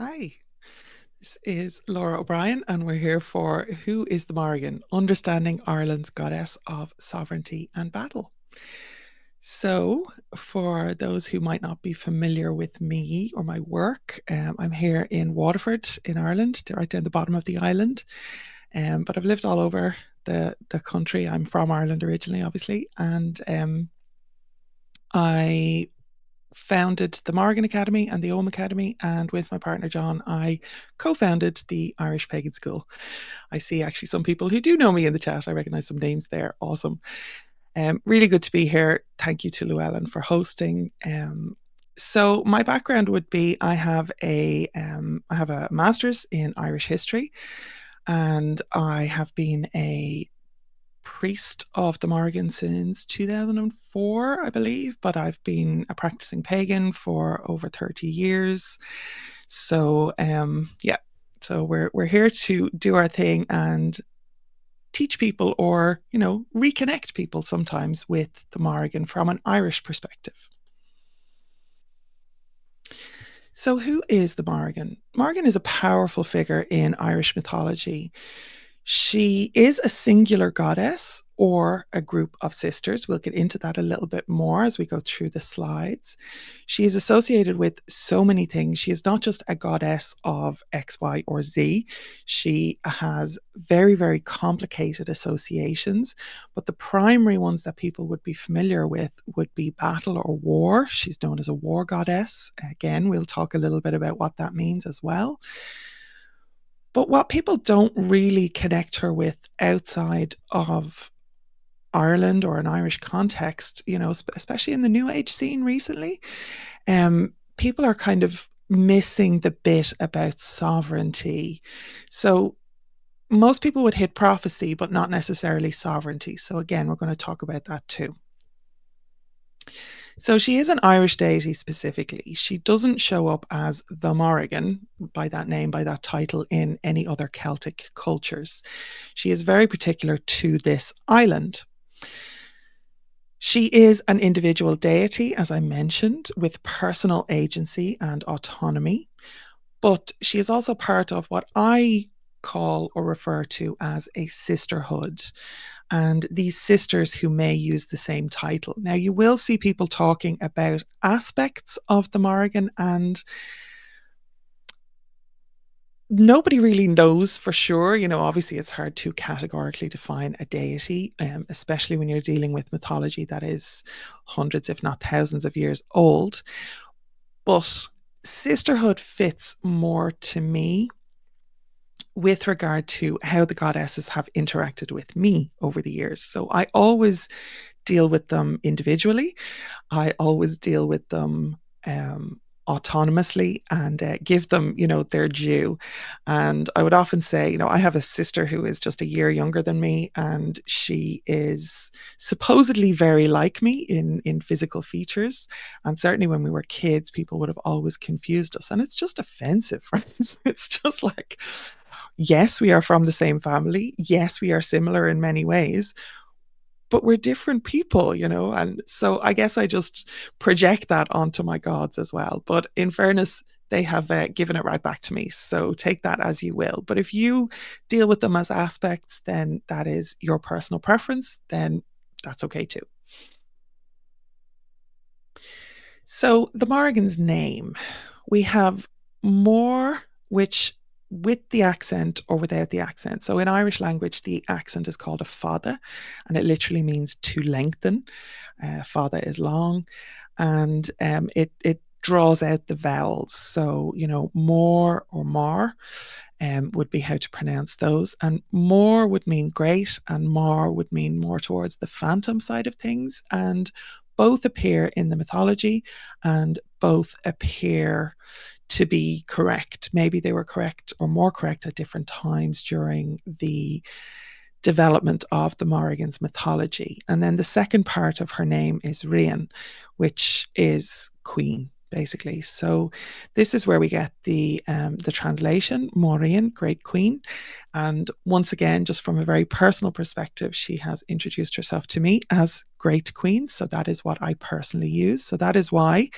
Hi, this is Laura O'Brien, and we're here for Who is the Mórrígan? Understanding Ireland's Goddess of Sovereignty and Battle. So, for those who might not be familiar with me or my work, I'm here in Waterford in Ireland, right down the bottom of the island. But I've lived all over the country. I'm from Ireland originally, obviously, and I founded the Mórrígan Academy and the Ogham Academy, and with my partner John, I co-founded the Irish Pagan School. I see actually some people who do know me in the chat. I recognize some names there. Awesome. Really good to be here. Thank you to Llewellyn for hosting. So my background would be I have a master's in Irish history, and I have been a priest of the Mórrígan since 2004, I believe, but I've been a practicing pagan for over 30 years. So yeah, so we're here to do our thing and teach people, or reconnect people sometimes with the Mórrígan from an Irish perspective. So who is the Mórrígan? Mórrígan is a powerful figure in Irish mythology. She is a singular goddess or a group of sisters. We'll get into that a little bit more as we go through the slides. She is associated with so many things. She is not just a goddess of X, Y, or Z. She has very, very complicated associations, but the primary ones that people would be familiar with would be battle or war. She's known as a war goddess. Again, we'll talk a little bit about what that means as well. But what people don't really connect her with outside of Ireland or an Irish context, especially in the New Age scene recently, people are kind of missing the bit about sovereignty. So most people would hit prophecy, but not necessarily sovereignty. So again, we're going to talk about that too. So she is an Irish deity specifically. She doesn't show up as the Mórrígan by that name, by that title in any other Celtic cultures. She is very particular to this island. She is an individual deity, as I mentioned, with personal agency and autonomy, but she is also part of what I call or refer to as a sisterhood, and these sisters who may use the same title. Now, you will see people talking about aspects of the Mórrígan, and nobody really knows for sure. Obviously, it's hard to categorically define a deity, especially when you're dealing with mythology that is hundreds, if not thousands of years old. But sisterhood fits more to me with regard to how the goddesses have interacted with me over the years. So I always deal with them individually. I always deal with them autonomously and give them, their due. And I would often say, I have a sister who is just a year younger than me, and she is supposedly very like me in physical features. And certainly when we were kids, people would have always confused us. And it's just offensive, right? It's just like, yes, we are from the same family. Yes, we are similar in many ways, but we're different people, and so I guess I just project that onto my gods as well. But in fairness, they have given it right back to me, so take that as you will. But if you deal with them as aspects, then that is your personal preference, then that's okay too. So the Mórrigan's name, we have Mór, which with the accent or without the accent. So in Irish language, the accent is called a fada, and it literally means to lengthen. Fada is long, and it draws out the vowels. So more or mar would be how to pronounce those, and more would mean great, and mar would mean more towards the phantom side of things, and both appear in the mythology, and both appear to be correct. Maybe they were correct or more correct at different times during the development of the Mórrigan's mythology. And then the second part of her name is Rian, which is queen, basically. So this is where we get the translation, Mórrígan, Great Queen. And once again, just from a very personal perspective, she has introduced herself to me as Great Queen. So that is what I personally use. So that is why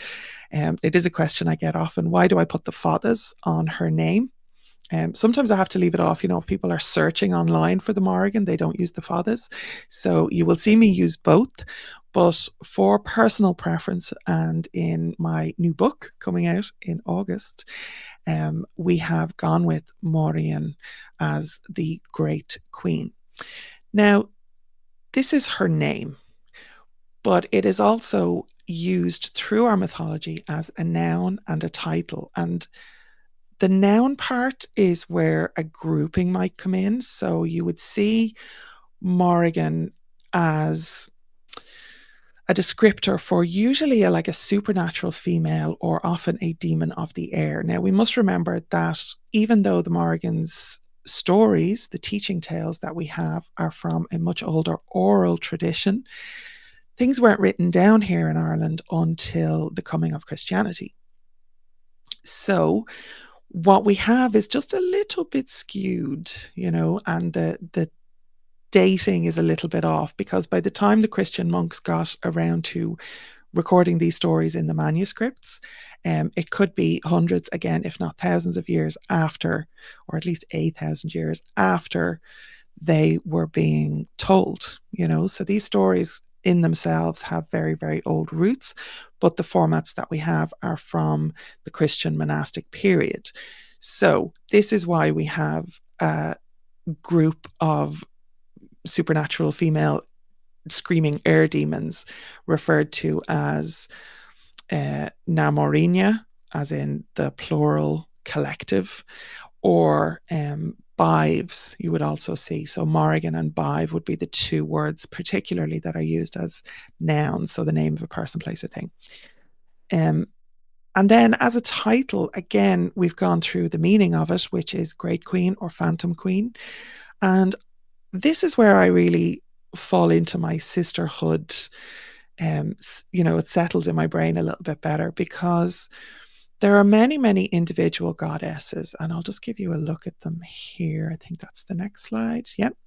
it is a question I get often. Why do I put the fathers on her name? Sometimes I have to leave it off. If people are searching online for the Mórrígan, they don't use the fathers. So you will see me use both. But for personal preference, and in my new book coming out in August, we have gone with Mórrígan as the Great Queen. Now, this is her name, but it is also used through our mythology as a noun and a title. And the noun part is where a grouping might come in. So you would see Mórrígan as a descriptor for usually like a supernatural female or often a demon of the air. Now, we must remember that even though the Mórrigan's stories, the teaching tales that we have, are from a much older oral tradition, things weren't written down here in Ireland until the coming of Christianity. So what we have is just a little bit skewed, and the dating is a little bit off, because by the time the Christian monks got around to recording these stories in the manuscripts, it could be hundreds, again, if not thousands of years after, or at least 8,000 years after they were being told, So these stories in themselves have very, very old roots, but the formats that we have are from the Christian monastic period. So this is why we have a group of supernatural female screaming air demons referred to as na Mórrígne, as in the plural collective, or bives you would also see. So Mórrígan and bive would be the two words particularly that are used as nouns, so the name of a person, place, or thing. And then as a title, again, we've gone through the meaning of it, which is Great Queen or Phantom Queen. And this is where I really fall into my sisterhood. It settles in my brain a little bit better, because there are many, many individual goddesses, and I'll just give you a look at them here. I think that's the next slide. Yep.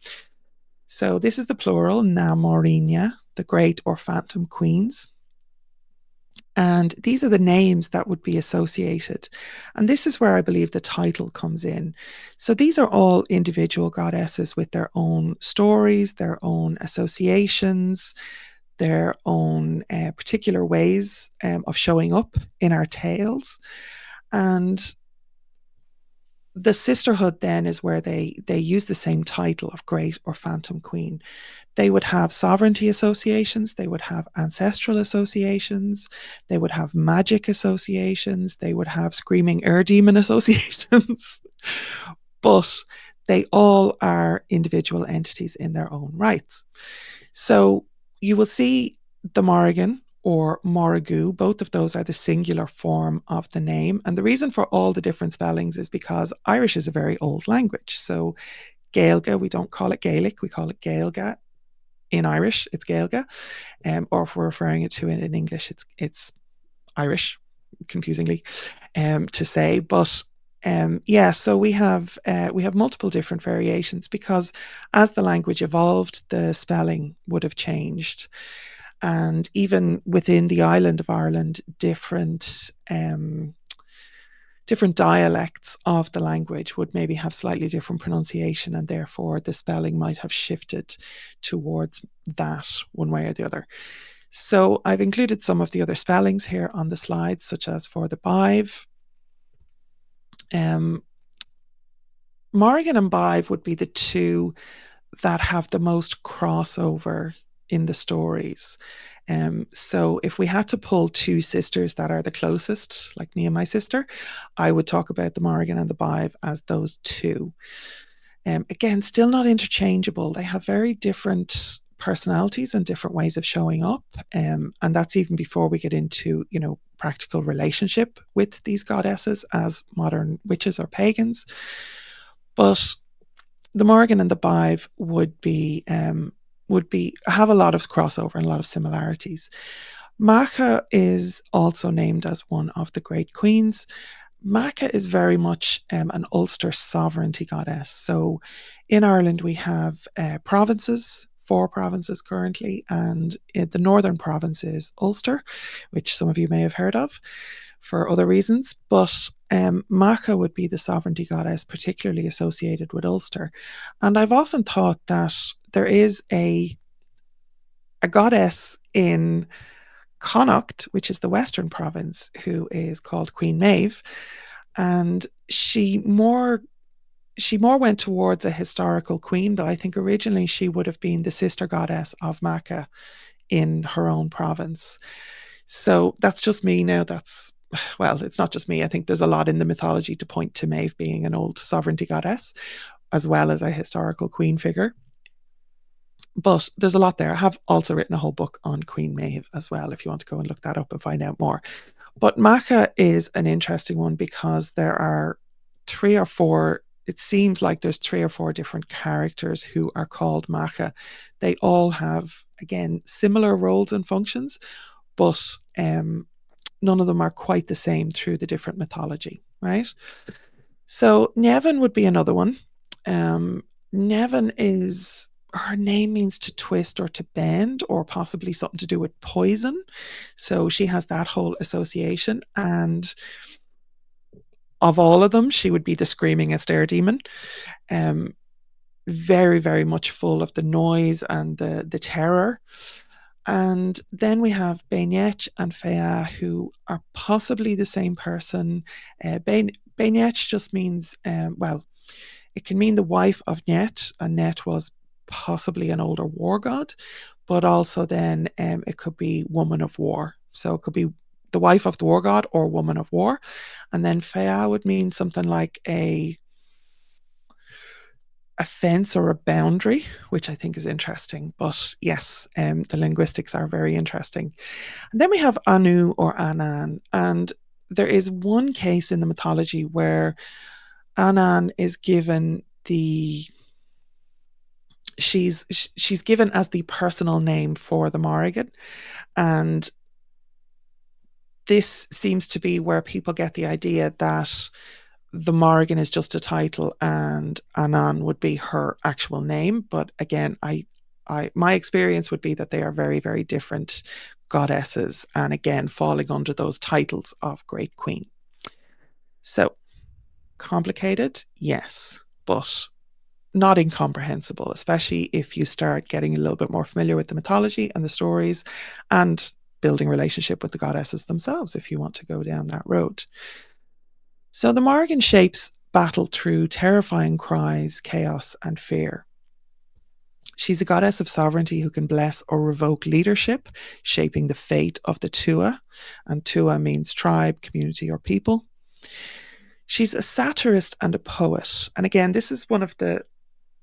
So this is the plural, na Mórrígne, the great or phantom queens. And these are the names that would be associated. And this is where I believe the title comes in. So these are all individual goddesses with their own stories, their own associations, their own particular ways of showing up in our tales. And the sisterhood then is where they use the same title of Great or Phantom Queen. They would have sovereignty associations, they would have ancestral associations, they would have magic associations, they would have screaming air demon associations, but they all are individual entities in their own rights. So you will see the Mórrígan or Morrigu, both of those are the singular form of the name. And the reason for all the different spellings is because Irish is a very old language. So Gaelga, we don't call it Gaelic, we call it Gaelga. In Irish, it's Gaelga. Or if we're referring it to it in English, it's Irish, confusingly to say. But so we have multiple different variations, because as the language evolved, the spelling would have changed. And even within the island of Ireland, different dialects of the language would maybe have slightly different pronunciation, and therefore the spelling might have shifted towards that one way or the other. So I've included some of the other spellings here on the slide, such as for the bive. Mórrígan and bive would be the two that have the most crossover in the stories. So if we had to pull two sisters that are the closest, like me and my sister, I would talk about the Mórrígan and the bive as those two. Again, still not interchangeable. They have very different personalities and different ways of showing up. And that's even before we get into, practical relationship with these goddesses as modern witches or pagans. But the Mórrígan and the bive would have a lot of crossover and a lot of similarities. Macha is also named as one of the great queens. Macha is very much an Ulster sovereignty goddess. So in Ireland, we have provinces, 4 provinces currently, and the northern province is Ulster, which some of you may have heard of for other reasons. But Macha would be the sovereignty goddess, particularly associated with Ulster. And I've often thought that there is a goddess in Connacht, which is the western province, who is called Queen Maeve, and she more went towards a historical queen, but I think originally she would have been the sister goddess of Macha in her own province. So that's just me now. That's well, it's not just me. I think there's a lot in the mythology to point to Maeve being an old sovereignty goddess as well as a historical queen figure. But there's a lot there. I have also written a whole book on Queen Maeve as well, if you want to go and look that up and find out more. But Macha is an interesting one because there are 3 or 4, it seems like there's 3 or 4 different characters who are called Macha. They all have, again, similar roles and functions, but none of them are quite the same through the different mythology, right? So Nevin would be another one. Nevin is her name means to twist or to bend, or possibly something to do with poison. So she has that whole association. And of all of them, she would be the screamingest air demon. Um, very, very much full of the noise and the terror. And then we have Bainet and Fea, who are possibly the same person. Bainet just means, well, it can mean the wife of Net, and Net was possibly an older war god, but also then it could be woman of war. So it could be the wife of the war god or woman of war. And then Fea would mean something like a fence or a boundary, which I think is interesting. But yes, the linguistics are very interesting. And then we have Anu or Anan. And there is one case in the mythology where Anan is given she's given as the personal name for the Mórrígan. And this seems to be where people get the idea that the Mórrígan is just a title and Anan would be her actual name. But again, my experience would be that they are very, very different goddesses, and again, falling under those titles of Great Queen. So complicated, yes, but not incomprehensible, especially if you start getting a little bit more familiar with the mythology and the stories and building relationship with the goddesses themselves, if you want to go down that road. So the Mórrígan shapes battle through terrifying cries, chaos, and fear. She's a goddess of sovereignty who can bless or revoke leadership, shaping the fate of the Tua. And Tua means tribe, community, or people. She's a satirist and a poet. And again, this is one of the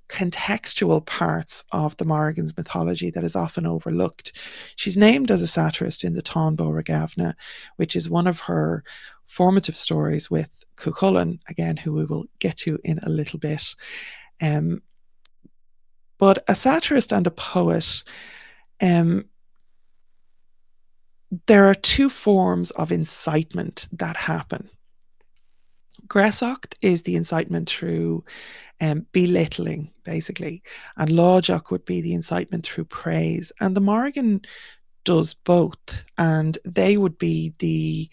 contextual parts of the Mórrigan's mythology that is often overlooked. She's named as a satirist in the Tán Bóra, which is one of her formative stories with Cuchulainn, again, who we will get to in a little bit. But a satirist and a poet, there are 2 forms of incitement that happen. Gresocht is the incitement through belittling, basically, and Láideach would be the incitement through praise. And the Mórrigan does both, and they would be the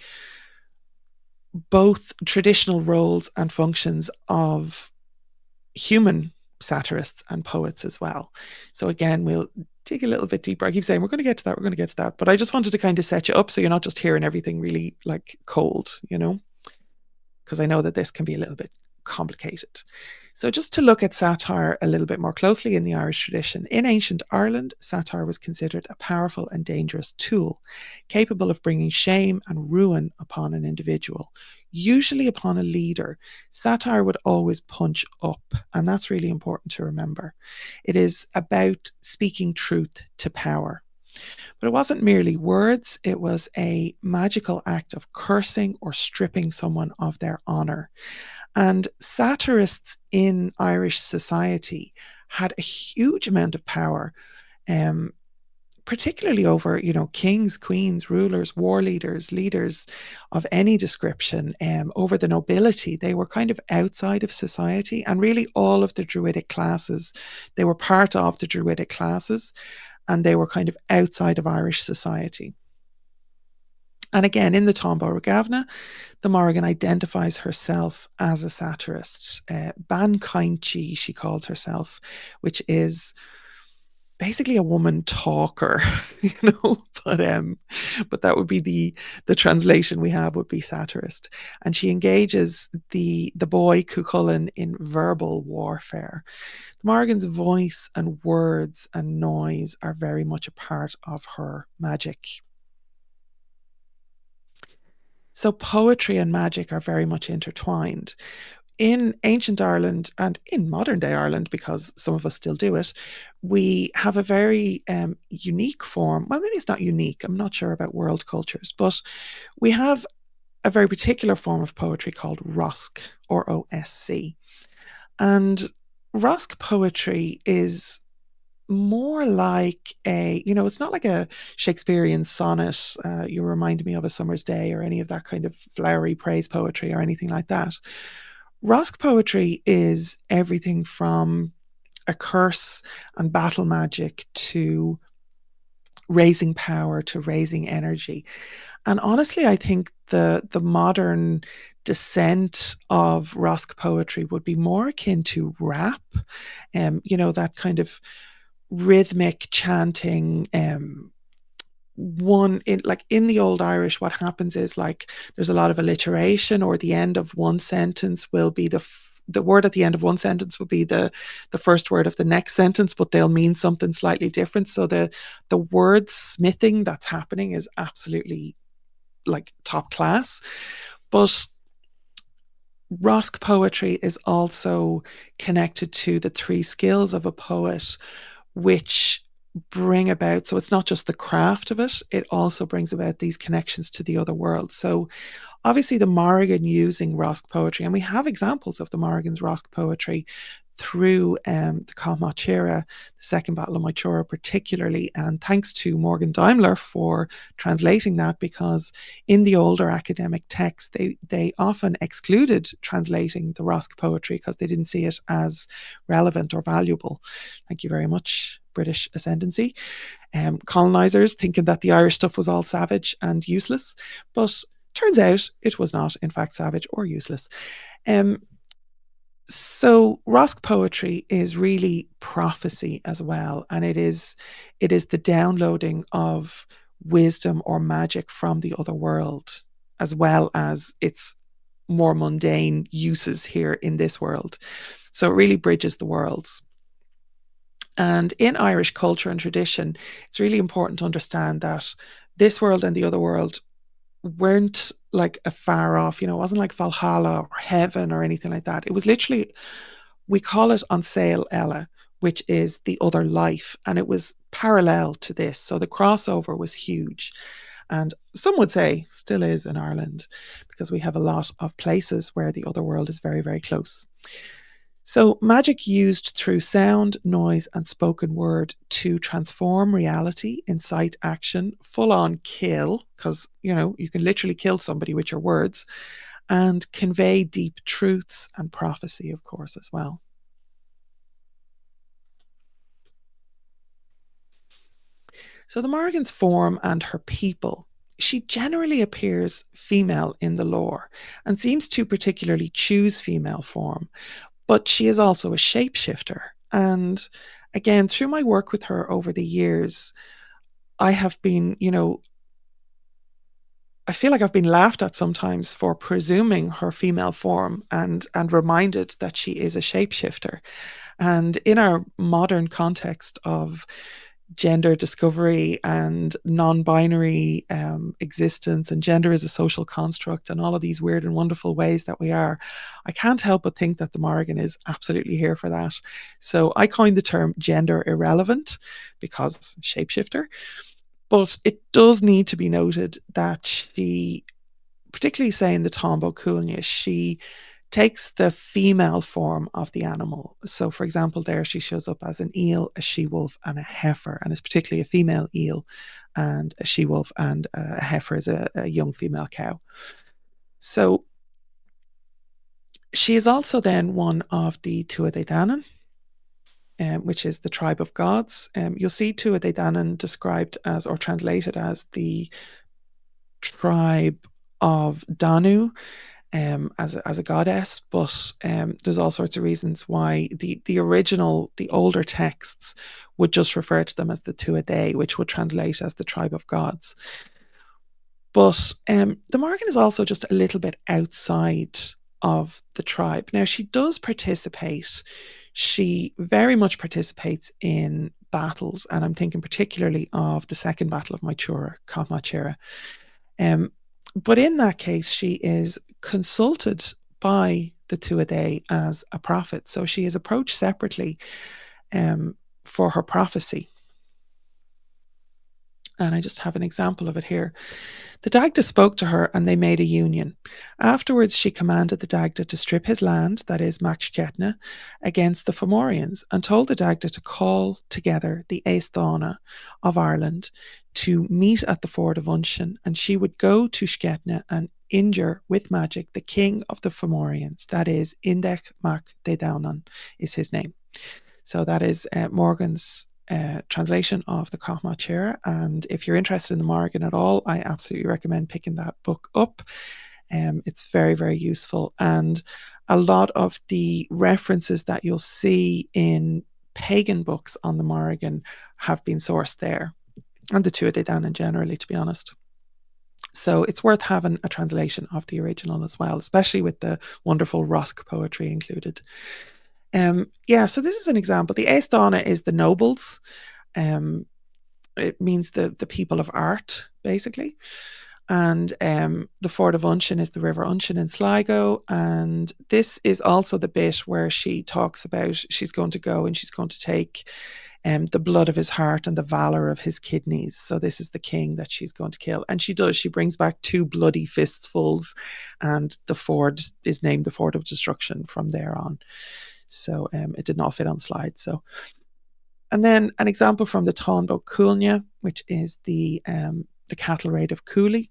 both traditional roles and functions of human satirists and poets as well. So again, we'll dig a little bit deeper. I keep saying we're going to get to that, we're going to get to that, but I just wanted to kind of set you up so you're not just hearing everything really like cold, because I know that this can be a little bit complicated. So just to look at satire a little bit more closely in the Irish tradition, in ancient Ireland, satire was considered a powerful and dangerous tool, capable of bringing shame and ruin upon an individual, usually upon a leader. Satire would always punch up, and that's really important to remember. It is about speaking truth to power. But it wasn't merely words, it was a magical act of cursing or stripping someone of their honour. And satirists in Irish society had a huge amount of power, particularly over, kings, queens, rulers, war leaders, leaders of any description, over the nobility. They were kind of outside of society, and really all of the Druidic classes, they were part of the Druidic classes, and they were kind of outside of Irish society. And again, in the Tombo Regavna, the Mórrígan identifies herself as a satirist. Ban Kainchi, she calls herself, which is basically a woman talker, but that would be the translation we have would be satirist. And she engages the boy Cuchulainn in verbal warfare. The Mórrigan's voice and words and noise are very much a part of her magic. So poetry and magic are very much intertwined. In ancient Ireland and in modern day Ireland, because some of us still do it, we have a very unique form. Well, maybe it's not unique. I'm not sure about world cultures, but we have a very particular form of poetry called Rosc, ROSC. And Rosc poetry is more like it's not like a Shakespearean sonnet. You remind me of A Summer's Day or any of that kind of flowery praise poetry or anything like that. Rosc poetry is everything from a curse and battle magic to raising power to raising energy. And honestly, I think the modern descent of Rosc poetry would be more akin to rap, that kind of rhythmic chanting, one in the old Irish, what happens is like there's a lot of alliteration, or the end of one sentence will be the word at the end of one sentence will be the first word of the next sentence, but they'll mean something slightly different. So the word smithing that's happening is absolutely like top class. But Rosc poetry is also connected to the three skills of a poet, which bring about, so it's not just the craft of it, it also brings about these connections to the other world. So obviously the Mórrigan using Rosc poetry, and we have examples of the Mórrigan's Rosc poetry through the Cáthmachíre, the Second Battle of Moytura particularly, and thanks to Morgan Daimler for translating that, because in the older academic texts they often excluded translating the Rosc poetry because they didn't see it as relevant or valuable. Thank you very much, British ascendancy. Colonizers thinking that the Irish stuff was all savage and useless, but turns out it was not, in fact, savage or useless. So Rosc poetry is really prophecy as well, and it is the downloading of wisdom or magic from the other world, as well as its more mundane uses here in this world. So it really bridges the worlds. And in Irish culture and tradition, it's really important to understand that this world and the other world weren't like a far off, it wasn't like Valhalla or heaven or anything like that. It was literally, we call it An Sail Ella, which is the other life. And it was parallel to this. So the crossover was huge. And some would say still is in Ireland, because we have a lot of places where the other world is very, very close. So magic used through sound, noise, and spoken word to transform reality, incite action, full on kill, because, you can literally kill somebody with your words, and convey deep truths and prophecy, of course, as well. So the Mórrigan's form and her people. She generally appears female in the lore and seems to particularly choose female form, but she is also a shapeshifter. And again, through my work with her over the years, I have been, I feel like I've been laughed at sometimes for presuming her female form, and reminded that she is a shapeshifter. And in our modern context of gender discovery and non-binary existence, and gender as a social construct, and all of these weird and wonderful ways that we are, I can't help but think that the Mórrigan is absolutely here for that. So I coined the term gender irrelevant, because shapeshifter. But it does need to be noted that she, particularly say in the Tombo Cúilne, she takes the female form of the animal. So, for example, there she shows up as an eel, a she-wolf, and a heifer, and it's particularly a female eel and a she-wolf, and a heifer is a young female cow. So she is also then one of the Tuatha Dé Danann, which is the tribe of gods. You'll see Tuatha Dé Danann described as, or translated as, the tribe of Danu, as a goddess, but there's all sorts of reasons why the original, the older texts would just refer to them as the Tuatha Dé, which would translate as the tribe of gods. But the Morrigan is also just a little bit outside of the tribe. Now, she does participate. She very much participates in battles, and I'm thinking particularly of the second battle of Maechura, Cathmaachera. But in that case, she is consulted by the Tuatha Dé as a prophet. So she is approached separately for her prophecy. And I just have an example of it here. The Dagda spoke to her and they made a union. Afterwards, she commanded the Dagda to strip his land, that is, Mac Shketna, against the Fomorians, and told the Dagda to call together the Aestána of Ireland to meet at the ford of Unshin, and she would go to Shketna and injure with magic the king of the Fomorians, that is, Indech Mac Dé Danann is his name. So that is Morgan's translation of the Cathmaachera. And if you're interested in the Mórrígan at all, I absolutely recommend picking that book up. It's very, very useful. And a lot of the references that you'll see in pagan books on the Mórrígan have been sourced there, and the Tuatha Dé Danann generally, to be honest. So it's worth having a translation of the original as well, especially with the wonderful Rosk poetry included. So this is an example. The Aestána is the nobles. It means the people of art, basically. And the ford of Unshin is the river Unshin in Sligo. And this is also the bit where she talks about she's going to go and she's going to take the blood of his heart and the valor of his kidneys. So this is the king that she's going to kill. And she does. She brings back 2 bloody fistfuls, and the ford is named the Ford of Destruction from there on. So it did not fit on the slide. So, and then an example from the Táin Cúilne, which is the cattle raid of Cooley.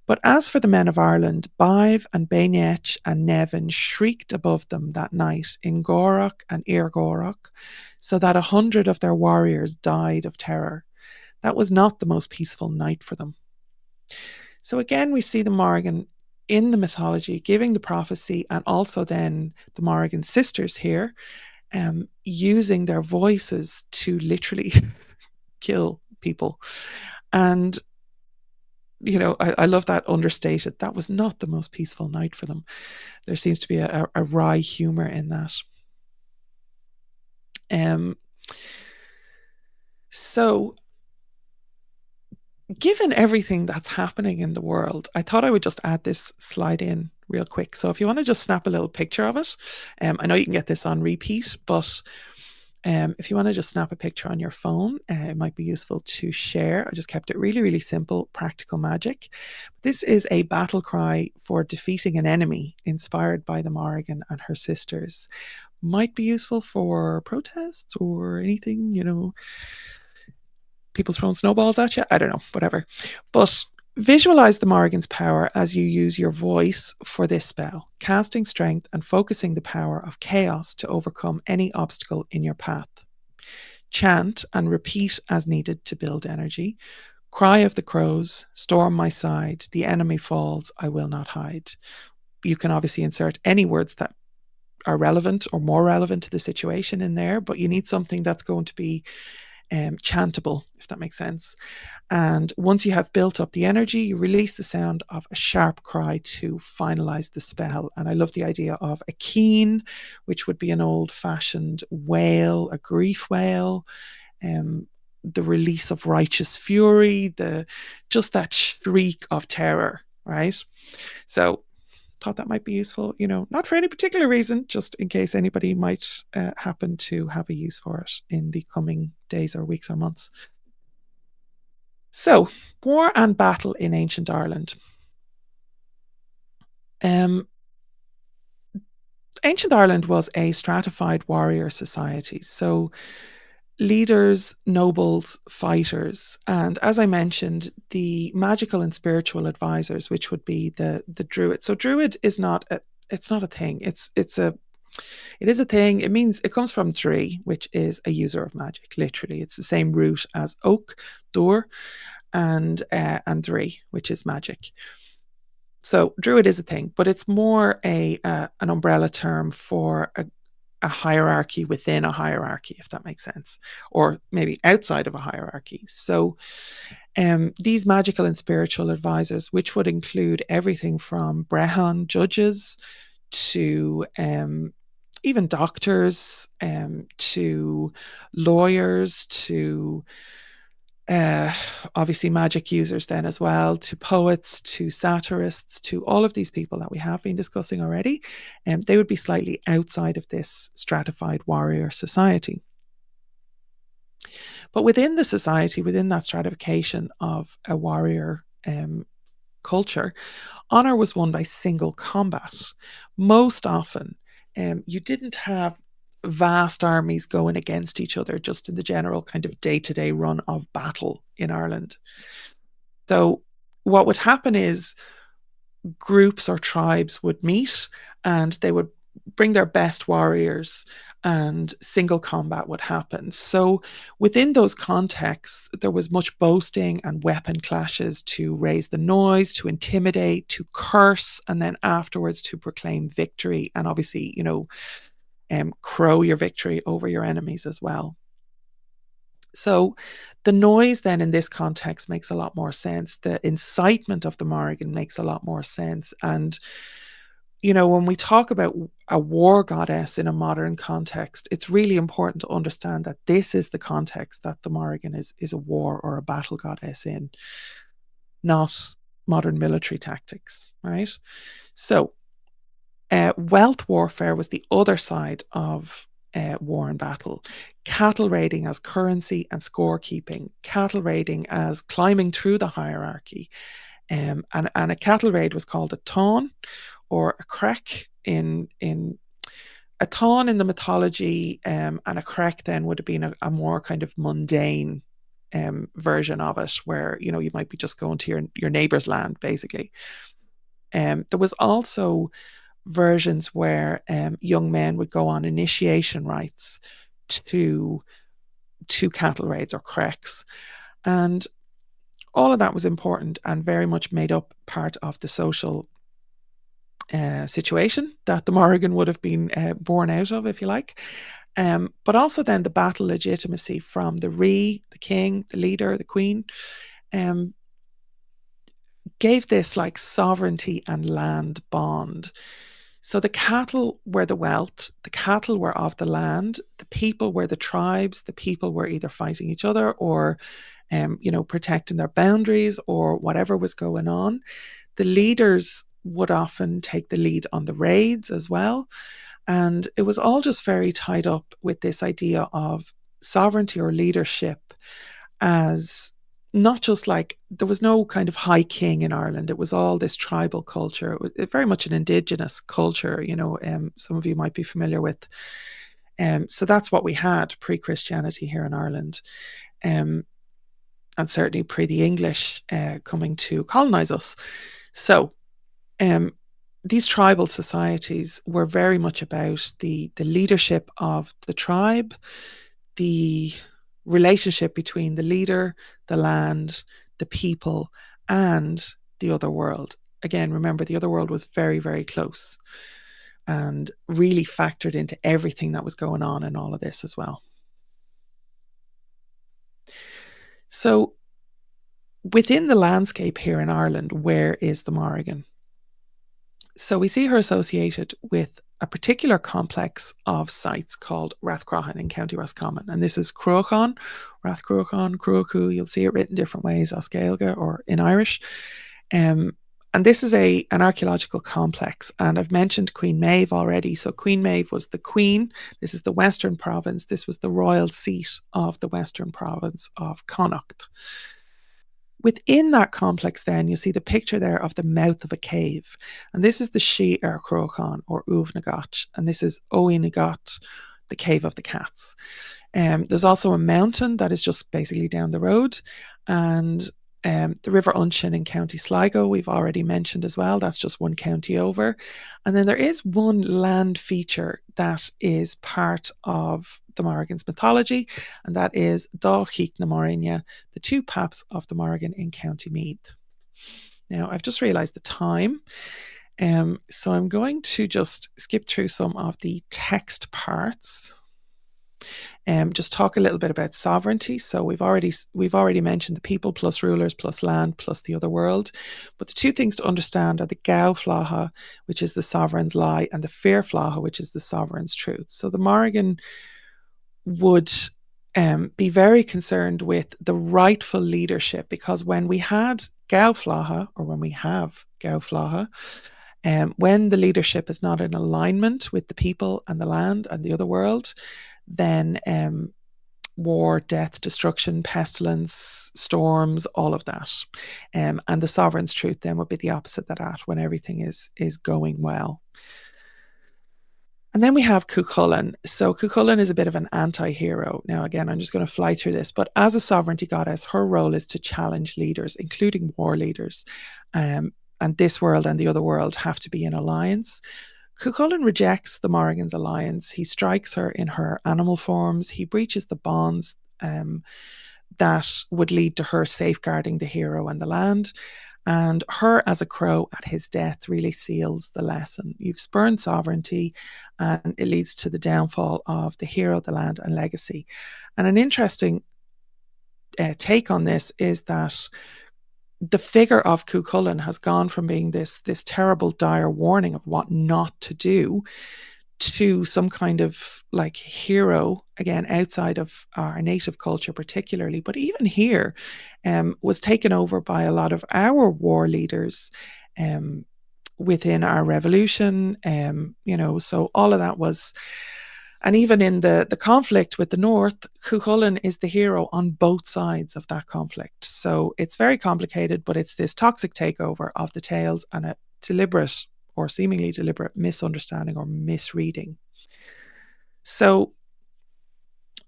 But as for the men of Ireland, Bive and Bainech and Nevin shrieked above them that night in Gorach and Irgorach, so that 100 of their warriors died of terror. That was not the most peaceful night for them. So again, we see the Morrigan in the mythology giving the prophecy, and also then the Morrigan sisters here using their voices to literally kill people. And I love that understated. That was not the most peaceful night for them. There seems to be a wry humor in that. So given everything that's happening in the world, I thought I would just add this slide in real quick. So if you want to just snap a little picture of it, I know you can get this on repeat, but if you want to just snap a picture on your phone, it might be useful to share. I just kept it really, really simple, practical magic. This is a battle cry for defeating an enemy inspired by the Morrigan and her sisters. Might be useful for protests or anything, people throwing snowballs at you. I don't know, whatever. But visualize the Morrigan's power as you use your voice for this spell, casting strength and focusing the power of chaos to overcome any obstacle in your path. Chant and repeat as needed to build energy. Cry of the crows, storm my side, the enemy falls, I will not hide. You can obviously insert any words that are relevant or more relevant to the situation in there, but you need something that's going to be chantable, if that makes sense. And once you have built up the energy, you release the sound of a sharp cry to finalize the spell. And I love the idea of a keen, which would be an old-fashioned wail, a grief wail, the release of righteous fury, just that shriek of terror, right? So thought that might be useful, not for any particular reason, just in case anybody might happen to have a use for it in the coming days or weeks or months. So, war and battle in ancient Ireland. Ancient Ireland was a stratified warrior society. So leaders, nobles, fighters, and as I mentioned, the magical and spiritual advisors, which would be the druid. So druid is not a it's not a thing. It is a thing. It means it comes from dree, which is a user of magic. Literally, it's the same root as oak, door, and dree, which is magic. So druid is a thing, but it's more a an umbrella term for a hierarchy within a hierarchy, if that makes sense, or maybe outside of a hierarchy. So these magical and spiritual advisors, which would include everything from Brehon judges to even doctors, to lawyers, to uh, obviously magic users then as well, to poets, to satirists, to all of these people that we have been discussing already, they would be slightly outside of this stratified warrior society. But within the society, within that stratification of a warrior culture, honor was won by single combat. Most often, you didn't have vast armies going against each other just in the general kind of day to day run of battle in Ireland. So, what would happen is groups or tribes would meet and they would bring their best warriors and single combat would happen. So within those contexts, there was much boasting and weapon clashes to raise the noise, to intimidate, to curse, and then afterwards to proclaim victory and obviously, crow your victory over your enemies as well. So the noise then in this context makes a lot more sense. The incitement of the Mórrígan makes a lot more sense. And, when we talk about a war goddess in a modern context, it's really important to understand that this is the context that the Mórrígan is a war or a battle goddess in, not modern military tactics, right? So wealth warfare was the other side of war and battle. Cattle raiding as currency and scorekeeping, cattle raiding as climbing through the hierarchy. And a cattle raid was called a taun or a crack in a taun in the mythology, and a crack then would have been a more kind of mundane version of it, where you might be just going to your neighbour's land, basically. There was also versions where young men would go on initiation rites to cattle raids or cracks, and all of that was important and very much made up part of the social situation that the Mórrígan would have been born out of, if you like. But also then the battle legitimacy from the Ree, the king, the leader, the queen, um, gave this like sovereignty and land bond. So the cattle were the wealth, the cattle were of the land, the people were the tribes, the people were either fighting each other or, protecting their boundaries or whatever was going on. The leaders would often take the lead on the raids as well. And it was all just very tied up with this idea of sovereignty or leadership as not just like there was no kind of high king in Ireland. It was all this tribal culture. It was very much an indigenous culture, some of you might be familiar with. So that's what we had pre-Christianity here in Ireland. And certainly pre the English coming to colonize us. So these tribal societies were very much about the leadership of the tribe, the relationship between the leader, the land, the people, and the other world. Again, remember, the other world was very, very close and really factored into everything that was going on in all of this as well. So, within the landscape here in Ireland, where is the Mórrígan? So we see her associated with a particular complex of sites called Rathcroghan in County Roscommon. And this is Cruachan, Rathcroghan, Cruacu. You'll see it written different ways, Oscailga or in Irish. And this is an archaeological complex. And I've mentioned Queen Maeve already. So Queen Maeve was the queen. This is the Western province. This was the royal seat of the Western province of Connacht. Within that complex, then you see the picture there of the mouth of a cave, and this is the She Ar Crochán or Uvnagat, and this is Oinagat, the cave of the cats. There's also a mountain that is just basically down the road, and the River Unshin in County Sligo, we've already mentioned as well. That's just one county over. And then there is one land feature that is part of the Mórrigan's mythology, and that is Dá Chic na Mórrigne, the two paps of the Mórrigan in County Meath. Now, I've just realised the time. So I'm going to just skip through some of the text parts. Just talk a little bit about sovereignty. So we've already mentioned the people plus rulers plus land plus the other world. But the two things to understand are the Gau Flaha, which is the sovereign's lie, and the Fear Flaha, which is the sovereign's truth. So the Mórrigan would be very concerned with the rightful leadership, because when we had Gau Flaha, or when we have Gau Flaha, when the leadership is not in alignment with the people and the land and the other world, then war, death, destruction, pestilence, storms, all of that. And the sovereign's truth then would be the opposite of that, when everything is going well. And then we have Cuchulainn. So Cuchulainn is a bit of an anti-hero. Now, again, I'm just going to fly through this, but as a sovereignty goddess, her role is to challenge leaders, including war leaders. And this world and the other world have to be in alliance. Cuchulainn rejects the Mórrigan's alliance. He strikes her in her animal forms. He breaches the bonds that would lead to her safeguarding the hero and the land. And her as a crow at his death really seals the lesson. You've spurned sovereignty, and it leads to the downfall of the hero, the land, and legacy. And an interesting take on this is that the figure of Cuchulainn has gone from being this terrible, dire warning of what not to do to some kind of like hero, again, outside of our native culture particularly, but even here, was taken over by a lot of our war leaders within our revolution, so all of that was. And even in the conflict with the North, Cuchulainn is the hero on both sides of that conflict. So it's very complicated, but it's this toxic takeover of the tales and a deliberate or seemingly deliberate misunderstanding or misreading. So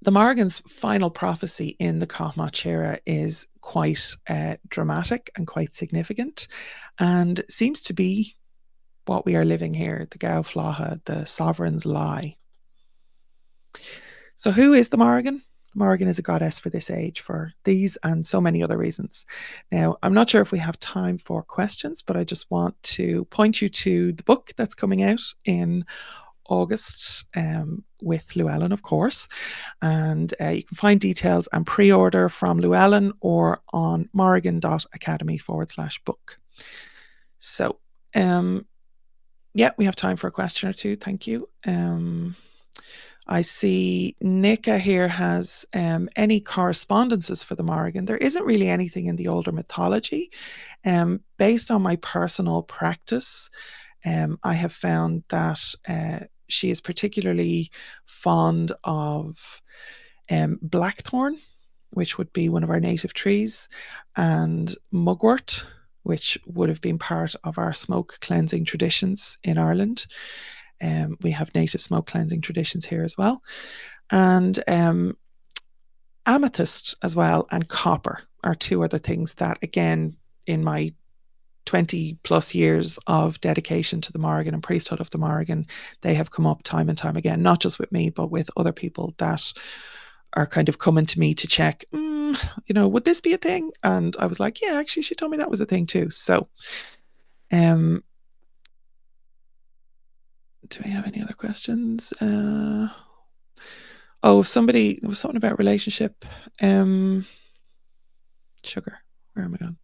the Mórrigan's final prophecy in the Cathmach Shira is quite dramatic and quite significant, and seems to be what we are living here, the Gau Flaha, the sovereign's lie. So who is the Mórrigan? Mórrigan is a goddess for this age for these and so many other reasons. Now, I'm not sure if we have time for questions, but I just want to point you to the book that's coming out in August with Llewellyn, of course. And you can find details and pre-order from Llewellyn or on mórrigan.academy/book. So, we have time for a question or two. Thank you. I see Nika here has any correspondences for the Mórrigan. There isn't really anything in the older mythology. Based on my personal practice, I have found that she is particularly fond of blackthorn, which would be one of our native trees, and mugwort, which would have been part of our smoke cleansing traditions in Ireland. We have native smoke cleansing traditions here as well. And amethyst as well, and copper are two other things that, again, in my 20 plus years of dedication to the Mórrigan and priesthood of the Mórrigan, they have come up time and time again, not just with me, but with other people that are kind of coming to me to check, would this be a thing? And I was like, yeah, actually, she told me that was a thing too. So, do we have any other questions? There was something about relationship. Sugar, where am I going?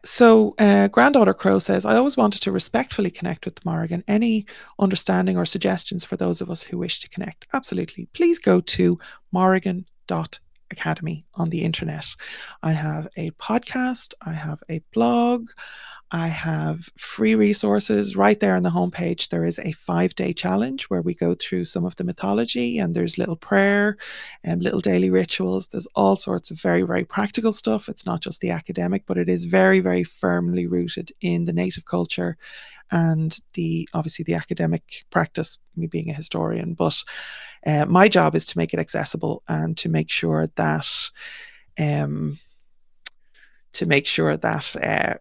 So Granddaughter Crow says, I always wanted to respectfully connect with the Mórrigan. Any understanding or suggestions for those of us who wish to connect? Absolutely. Please go to mórrigan.academy. academy on the internet. I have a podcast, I have a blog, I have free resources right there on the homepage. There is a 5-day challenge where we go through some of the mythology, and there's little prayer and little daily rituals. There's all sorts of very, very practical stuff. It's not just the academic, but it is very, very firmly rooted in the native culture and obviously the academic practice, me being a historian. But my job is to make it accessible and um, to make sure that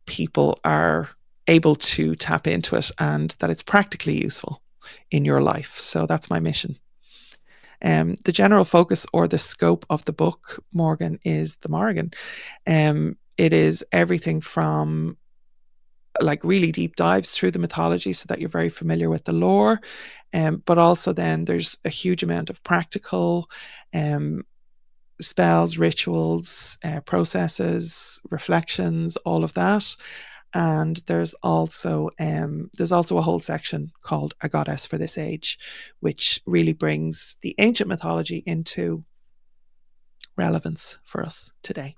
people are able to tap into it and that it's practically useful in your life. So that's my mission. The general focus or the scope of the book, Morgan, is the Mórrígan. It is everything from like really deep dives through the mythology so that you're very familiar with the lore, but also then there's a huge amount of practical spells, rituals, processes, reflections, all of that. And there's also a whole section called A Goddess for This Age, which really brings the ancient mythology into relevance for us today.